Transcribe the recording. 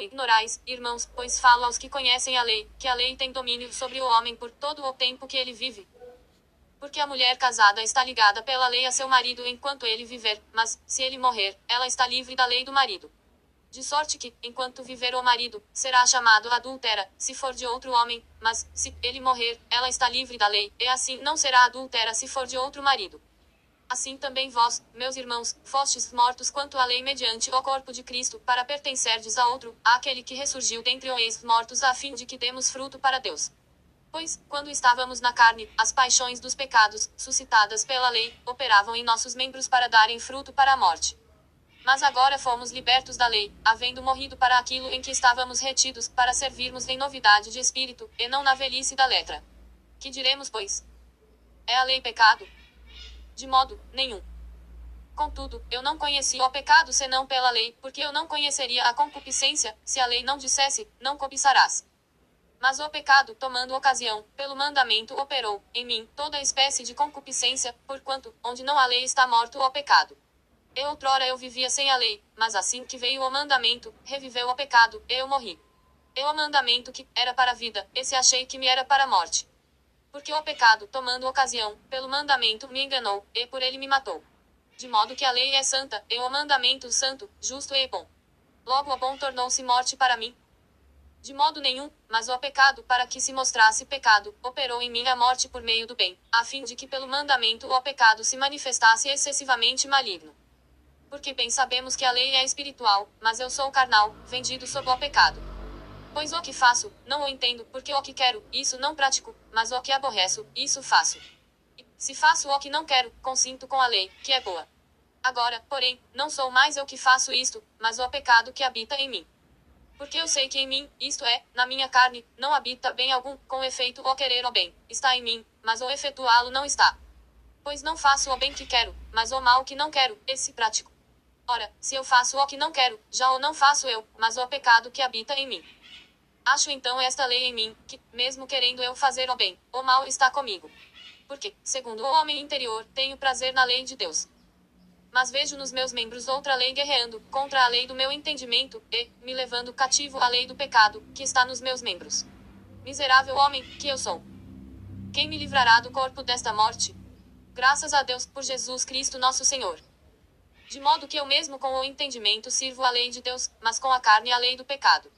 ou ignorais, irmãos, pois falo aos que conhecem a lei, que a lei tem domínio sobre o homem por todo o tempo que ele vive. Porque a mulher casada está ligada pela lei a seu marido enquanto ele viver, mas, se ele morrer, ela está livre da lei do marido. De sorte que, enquanto viver o marido, será chamado adúltera, se for de outro homem, mas, se ele morrer, ela está livre da lei, e assim não será adúltera se for de outro marido. Assim também vós, meus irmãos, fostes mortos quanto à lei mediante o corpo de Cristo, para pertencerdes a outro, àquele que ressurgiu dentre os ex-mortos a fim de que demos fruto para Deus. Pois, quando estávamos na carne, as paixões dos pecados, suscitadas pela lei, operavam em nossos membros para darem fruto para a morte. Mas agora fomos libertos da lei, havendo morrido para aquilo em que estávamos retidos, para servirmos em novidade de espírito, e não na velhice da letra. Que diremos, pois? É a lei pecado? De modo nenhum. Contudo, eu não conheci o pecado senão pela lei, porque eu não conheceria a concupiscência, se a lei não dissesse, não cobiçarás. Mas o pecado, tomando ocasião, pelo mandamento operou, em mim, toda espécie de concupiscência, porquanto, onde não há lei está morto o pecado. E outrora eu vivia sem a lei, mas assim que veio o mandamento, reviveu o pecado, e eu morri. E o mandamento que era para a vida, esse achei que me era para a morte. Porque o pecado, tomando ocasião, pelo mandamento me enganou, e por ele me matou. De modo que a lei é santa, e o mandamento santo, justo e bom. Logo o bom tornou-se morte para mim. De modo nenhum, mas o pecado, para que se mostrasse pecado, operou em mim a morte por meio do bem, a fim de que pelo mandamento o pecado se manifestasse excessivamente maligno. Porque bem sabemos que a lei é espiritual, mas eu sou carnal, vendido sob o pecado. Pois o que faço, não o entendo, porque o que quero, isso não pratico, mas o que aborreço, isso faço. E, se faço o que não quero, consinto com a lei, que é boa. Agora, porém, não sou mais eu que faço isto, mas o pecado que habita em mim. Porque eu sei que em mim, isto é, na minha carne, não habita bem algum, com efeito o querer o bem, está em mim, mas o efetuá-lo não está. Pois não faço o bem que quero, mas o mal que não quero, esse pratico. Ora, se eu faço o que não quero, já o não faço eu, mas o pecado que habita em mim. Acho então esta lei em mim, que, mesmo querendo eu fazer o bem, o mal está comigo. Porque, segundo o homem interior, tenho prazer na lei de Deus. Mas vejo nos meus membros outra lei guerreando, contra a lei do meu entendimento, e, me levando cativo à lei do pecado, que está nos meus membros. Miserável homem, que eu sou! Quem me livrará do corpo desta morte? Graças a Deus, por Jesus Cristo nosso Senhor. De modo que eu mesmo com o entendimento sirvo a lei de Deus, mas com a carne a lei do pecado.